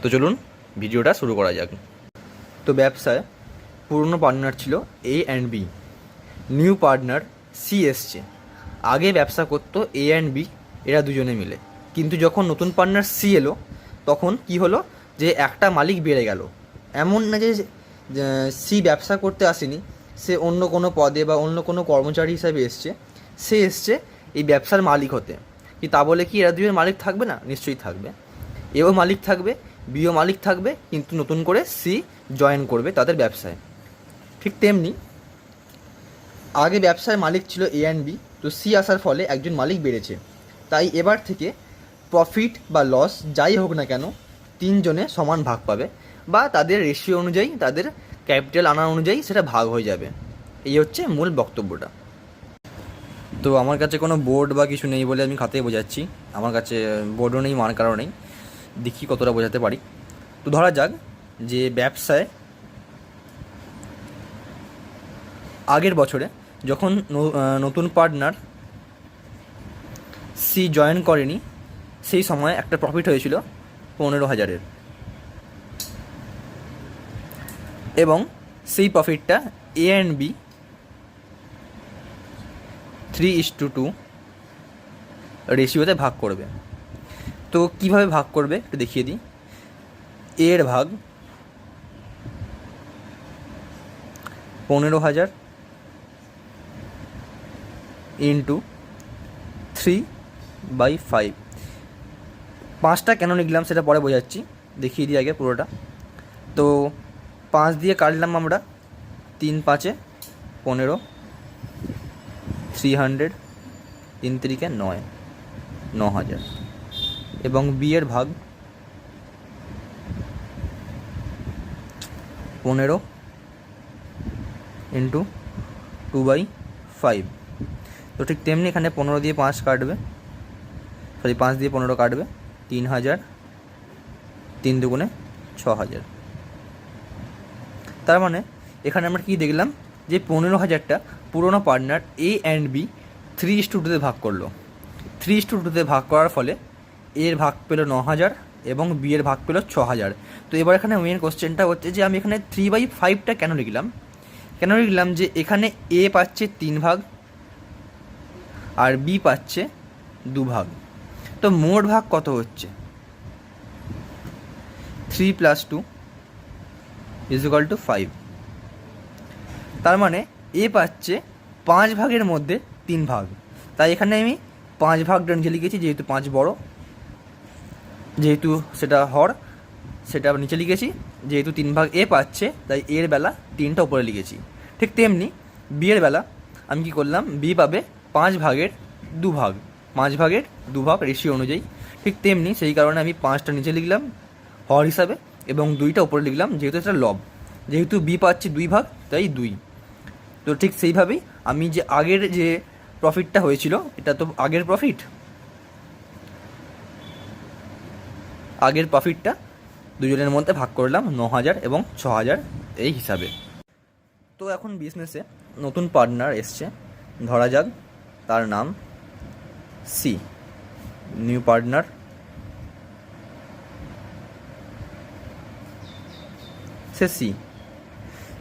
তো চলুন ভিডিওটা শুরু করা যাক। তো ব্যবসায় পুরনো পার্টনার ছিল A and B, new partner C এসছে। আগে ব্যবসা করতো এ অ্যান্ড বি, এরা দুজনে মিলে, কিন্তু যখন নতুন পার্টনার সি এলো তখন কি হলো যে একটা মালিক বেড়ে গেল। এমন না যে সি ব্যবসা করতে আসেনি, সে অন্য কোনো পদে বা অন্য কোনো কর্মচারী হিসাবে এসছে, সে এসছে এই ব্যবসার মালিক হতে। কি তা বলে কি এরা দুজন মালিক থাকবে না? নিশ্চয়ই থাকবে। এও মালিক থাকবে, বিও মালিক থাকবে, কিন্তু নতুন করে সি জয়েন করবে তাদের ব্যবসায়। ঠিক তেমনি আগে ব্যবসার মালিক ছিল এ অ্যান্ড বি, তো সি আসার ফলে একজন মালিক বেড়েছে। তাই এবার থেকে প্রফিট বা লস যাই হোক না কেন তিনজনে সমান ভাগ পাবে, বা তাদের রেশিও অনুযায়ী, তাদের ক্যাপিটাল আনা অনুযায়ী সেটা ভাগ হয়ে যাবে। এই হচ্ছে মূল বক্তব্যটা। তো আমার কাছে কোনো বোর্ড বা কিছু নেই বলে আমি খাতায় বোঝাচ্ছি। আমার কাছে বোর্ডও নেই, মার্কারও নেই, দেখি কতটা বোঝাতে পারি। তো ধরা যাক যে ব্যবসায় আগের বছরে যখন নতুন পার্টনার সি জয়েন করেনি, সেই সময় একটা প্রফিট হয়েছিল 15,000-এর, এবং সেই প্রফিটটা এ অ্যান্ড বি 3:2 রেশিওতে ভাগ করবে। তো কিভাবে ভাগ করবে একটু দেখিয়ে দিই। এর ভাগ 15,000 ইন্টু 3/5। 5টা কেন লিখলাম সেটা পরে বোঝাচ্ছি, দেখিয়ে দিই আগে পুরোটা। তো 5 দিয়ে কাটলাম আমরা, 3×5 15, 300, 3×3 9, 9,000। এবং বি এর ভাগ 15 ইন্টু 2/5। তো ঠিক তেমনি এখানে 15 দিয়ে 5 কাটবে, 5 দিয়ে 15 কাটবে, 3,000, 3 দুগুণে 6,000। তার মানে এখানে আমরা কি দেখলাম যে 15,000টা পুরোনো পার্টনার এ অ্যান্ড বি 3:2-তে ভাগ করলো। 3:2-তে ভাগ করার ফলে এর ভাগ পেল 9,000 এবং বি এর ভাগ পেল 6,000। তো এবার এখানে মেন কোশ্চেনটা হচ্ছে যে আমি এখানে 3/5টা কেন লিখলাম? যে এখানে এ পাচ্ছে 3 ভাগ আর বি পাচ্ছে 2 ভাগ। তো মোট ভাগ কত হচ্ছে? 3 + 2 = 5। তার মানে এ পাচ্ছে 5 ভাগের মধ্যে 3 ভাগ। তাই এখানে আমি 5 ভাগটা নিচে লিখেছি, যেহেতু 5 বড়, যেহেতু সেটা হর, সেটা নিচে লিখেছি। যেহেতু 3 ভাগ এ পাচ্ছে, তাই এর বেলা 3টা উপরে লিখেছি। ঠিক তেমনি বি এর বেলা আমি কী করলাম, বি পাবে 5 ভাগের 2 ভাগ, 5 ভাগের 2 ভাগ রেশিও অনুযায়ী। ঠিক তেমনি সেই কারণে আমি 5টা নিচে লিখলাম হর হিসাবে, এবং 2টা উপরে লিখলাম, যেহেতু এটা লব। যেহেতু বি পাচ্ছে 2 ভাগ, তাই 2। তো ঠিক সেইভাবেই আমি যে আগের যে প্রফিটটা হয়েছিল, এটা তো আগের প্রফিটটা দুজনের মধ্যে ভাগ করলাম 9,000 এবং 6,000 এই হিসাবে। তো এখন বিজনেসে নতুন পার্টনার এসছে, ধরা যাক তার নাম সি। নিউ পার্টনার,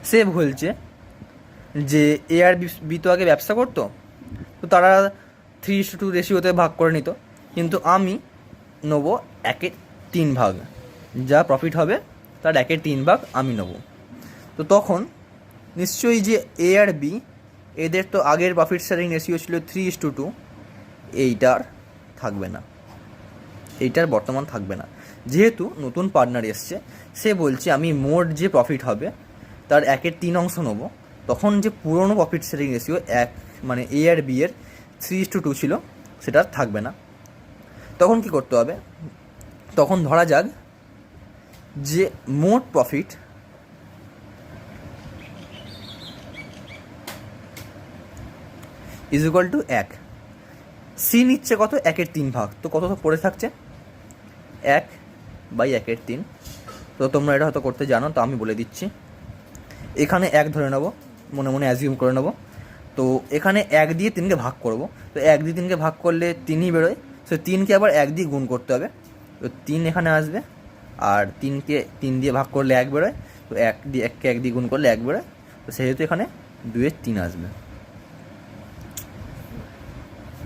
সে বলছে যে এ আর বি তো আগে ব্যবসা করতো, তো তারা 3:2 রেশিওতে ভাগ করে নিত, কিন্তু আমি নেবো 1/3 ভাগ। যা প্রফিট হবে তার 1/3 ভাগ আমি নেব। তো তখন নিশ্চয়ই যে এ আর বি, এদের তো আগের প্রফিট শেয়ারিং রেশিও ছিল 3:2, এইটার থাকবে না, এইটার বর্তমান থাকবে না। যেহেতু নতুন পার্টনার এসছে, সে বলছে আমি মোট যে প্রফিট হবে তার 1/3 অংশ নেবো। তখন যে পুরনো প্রফিট শেয়ারিং রেশিও মানে এ আর বি এর 3:2 ছিল, সেটা থাকবে না। তখন কি করতে হবে? তখন ধরা যাক যে মোট প্রফিট = 1। সি নিচ্ছে কত? 1/3 ভাগ। তো কত পড়ে থাকছে? 1/1/3। তো তোমরা এটা হয়তো করতে জানো, তো আমি বলে দিচ্ছি। এখানে 1 ধরে নেব, মনে মনে অ্যাজিউম করে নেব। তো এখানে 1 দিয়ে 3কে ভাগ করব। তো 1 দিয়ে 3কে ভাগ করলে 3ই বেরোয়। সে 3কে আবার 1 দিয়ে গুণ করতে হবে। তো 3 এখানে আসবে, আর তিন দিয়ে ভাগ করলে 1 বেরোয়, তো 1 দিয়ে গুণ করলে 1 বেরোয়, তো সেহেতু এখানে 2/3 আসবে।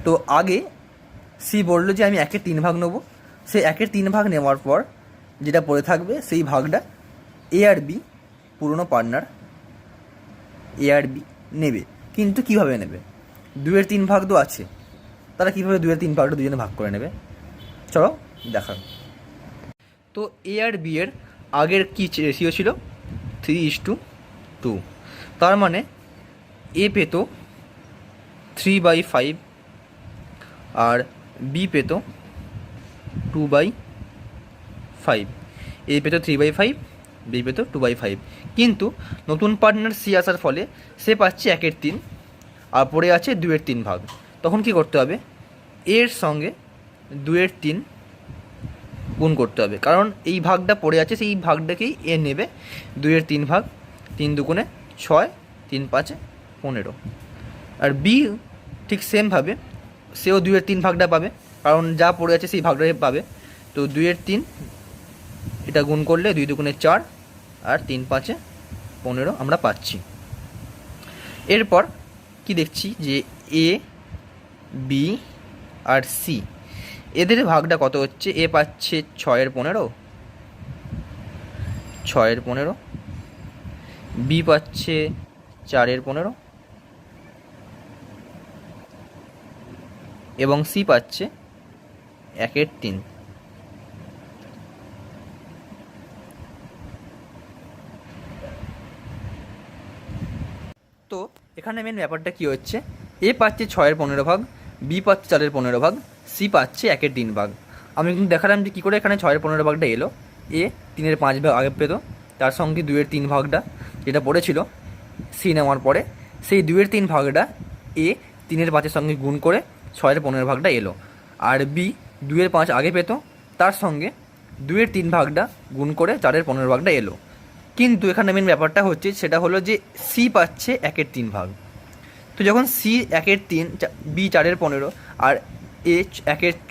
তো আগে সি বললো যে আমি 1/3 ভাগ নেবো, সেই 1/3 ভাগ নেওয়ার পর যেটা পড়ে থাকবে সেই ভাগটা এ আর বি পুরনো পার্টনার এ আর বি নেবে। কিন্তু কীভাবে নেবে? 2/3 ভাগ তো আছে, তারা কীভাবে 2/3 ভাগটা দুজনে ভাগ করে নেবে, চলো দেখান। তো এ আর বি এর আগের কী রেশিও ছিল? 3:2। তার মানে এ পেত 3/5 আর বি পেত 2/5। এ পেত 3/5, বি পেত 2/5। কিন্তু নতুন পার্টনার সি আসার ফলে সে পাচ্ছে 1/3 আর পড়ে আছে 2/3 ভাগ। তখন কি করতে হবে? এর সঙ্গে 2/3 গুণ করতে হবে, কারণ এই ভাগটা পড়ে আছে, সেই ভাগটাকেই এ নেবে। 2/3 ভাগ, 3 দুগুণে 6, 3 5 15। আর বি ঠিক সেমভাবে সেও 2/3 ভাগটা পাবে, কারণ যা পড়ে আছে সেই ভাগটাই পাবে। তো 2/3 এটা গুণ করলে 2 দুগুণে 4 আর 3 5 15 আমরা পাচ্ছি। এরপর কি দেখছি যে এ বি আর সি এদের ভাগটা কত হচ্ছে? এ পাচ্ছে 6/15, 6/15, বি পাচ্ছে 4/15 এবং সি পাচ্ছে 1/3। তো এখানে মেন ব্যাপারটা কী হচ্ছে? এ পাচ্ছে 6/15 ভাগ, বি পাচ্ছে 4/15 ভাগ, সি পাচ্ছে 1/3 ভাগ। আমি কিন্তু দেখালাম যে কী করে এখানে 6/15 ভাগটা এলো। এ 3/5 ভাগ আগে পেত, তার সঙ্গে 2/3 ভাগটা যেটা পড়েছিল সি নেওয়ার পরে, সেই 2/3 ভাগটা এ 3/5 সঙ্গে গুণ করে 6/15 ভাগটা এলো। আর বি 2/5 আগে পেত, তার সঙ্গে 2/3 ভাগটা গুণ করে 4/15 ভাগটা এলো। কিন্তু এখানে মেন ব্যাপারটা হচ্ছে সেটা হলো যে সি পাচ্ছে 1/3 ভাগ। তো যখন সি 1/3, বি 4/15 আর এ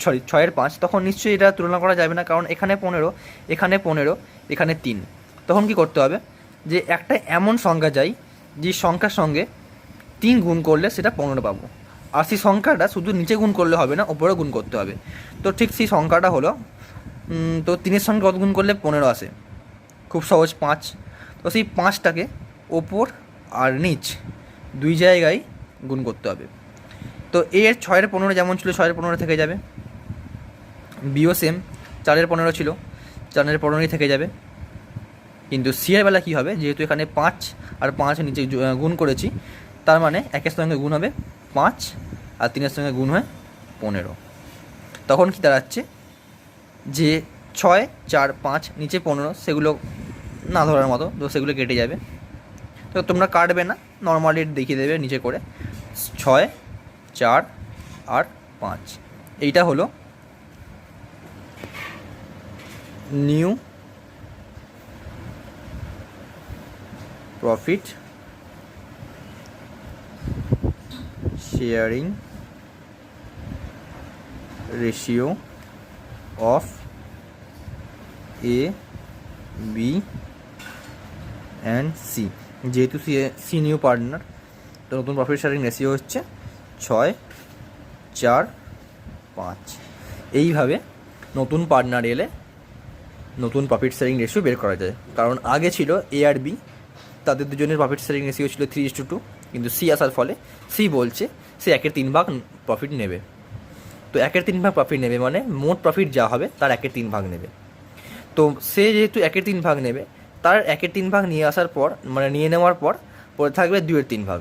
6/5, তখন নিশ্চয়ই এটা তুলনা করা যাবে না, কারণ এখানে 15, এখানে 15, এখানে 3। তখন কি করতে হবে? যে একটা এমন সংখ্যা চাই যে সংখ্যার সঙ্গে 3 গুণ করলে সেটা 15 পাবো। আর সেই সংখ্যাটা শুধু নিচে গুণ করলে হবে না, ওপরেও গুণ করতে হবে। তো ঠিক সেই সংখ্যাটা হলো, তো 3-এর সঙ্গে কত গুণ করলে 15 আসে? খুব সহজ, 5। তো সেই 5টাকে ওপর আর নিচ দুই জায়গায় গুণ করতে হবে। তো এর 6/15 যেমন ছিল 6/15 থেকে যাবে, বিও সেম 4/15 ছিল, 4/15 থেকে যাবে। কিন্তু সি এর বেলা কী হবে? যেহেতু এখানে 5 আর 5 নিচে গুণ করেছি, তার মানে 1-এর সঙ্গে গুণ হবে 5 আর 3-এর সঙ্গে গুণ হয় 15। তখন কি দাঁড়াচ্ছে যে 6, 4, 5 নিচে 15, সেগুলো না ধরার মতো, তো সেগুলো কেটে যাবে। তো তোমরা কাটবে না, নর্মালি দেখিয়ে দেবে নিচে করে 6, 4 আর 5। এইটা হলো new profit sharing ratio of A B and C. যেহেতু সি নিউ পার্টনার, তো নতুন প্রফিট শেয়ারিং রেশিও হচ্ছে 6, 4, 5। এইভাবে নতুন পার্টনার এলে নতুন প্রফিট শেয়ারিং রেশিও বের করা যায়। কারণ আগে ছিল এ আর বি, তাদের দুজনের প্রফিট শেয়ারিং রেশিও ছিল 3:2, কিন্তু সি আসার ফলে সি বলছে সে 1/3 ভাগ প্রফিট নেবে। তো 1/3 ভাগ প্রফিট নেবে মানে মোট প্রফিট যা হবে তার 1/3 ভাগ নেবে। তো সে যেহেতু 1/3 ভাগ নেবে, তার 1/3 ভাগ নিয়ে আসার পর, মানে নিয়ে নেওয়ার পর পড়ে থাকবে 2/3 ভাগ।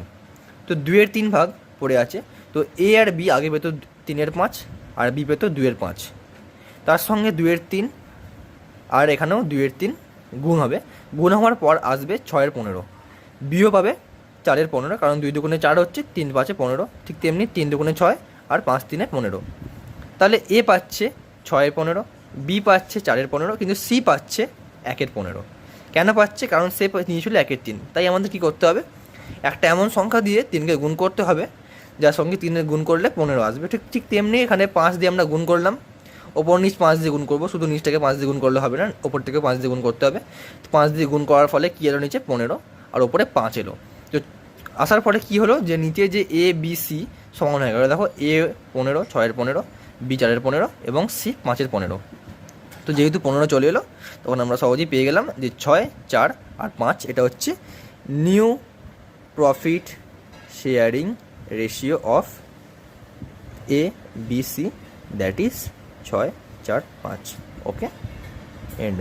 তো 2/3 ভাগ পড়ে আছে। তো এ আর বি আগে পেত 3/5 আর বি পেত 2/5, তার সঙ্গে 2/3 আর এখানেও 2/3 গুণ হবে। গুণ হওয়ার পর আসবে 6/15, বিও পাবে 4/15, কারণ 2 দুগুণে 4 হচ্ছে, 3 5 15। ঠিক তেমনি 3 দুগুণে 6 আর 5 3 15। তাহলে এ পাচ্ছে 6/15, বি পাচ্ছে 4/15, কিন্তু সি পাচ্ছে 1/15। কেন পাচ্ছে? কারণ সে নিয়েছিল 1/3। তাই আমাদের কী করতে হবে? একটা এমন সংখ্যা দিয়ে 3কে গুণ করতে হবে যার সঙ্গে 3 গুণ করলে 15 আসবে। ঠিক ঠিক তেমনি এখানে 5 দিয়ে আমরা গুণ করলাম, ওপর নিচ 5 দিয়ে গুণ করবো, শুধু নিচটাকে 5 দিয়ে গুণ করলে হবে না, ওপর থেকে 5 দিয়ে গুণ করতে হবে। তো 5 দিয়ে গুণ করার ফলে কী এলো, নিচে 15 আর ওপরে 5 এলো। তো আসার পরে কী হলো, যে নিচে যে এ বি সি সমান হয়ে গেলো। দেখো এ 15, 6-এর 15, বি 4-এর 15 এবং সি 5-এর 15। তো যেহেতু 15 চলে এলো, তখন আমরা সহজেই পেয়ে গেলাম যে 6, 4 আর 5 এটা হচ্ছে new profit sharing ratio of A B C, that is 6, 4, 5। Okay, and.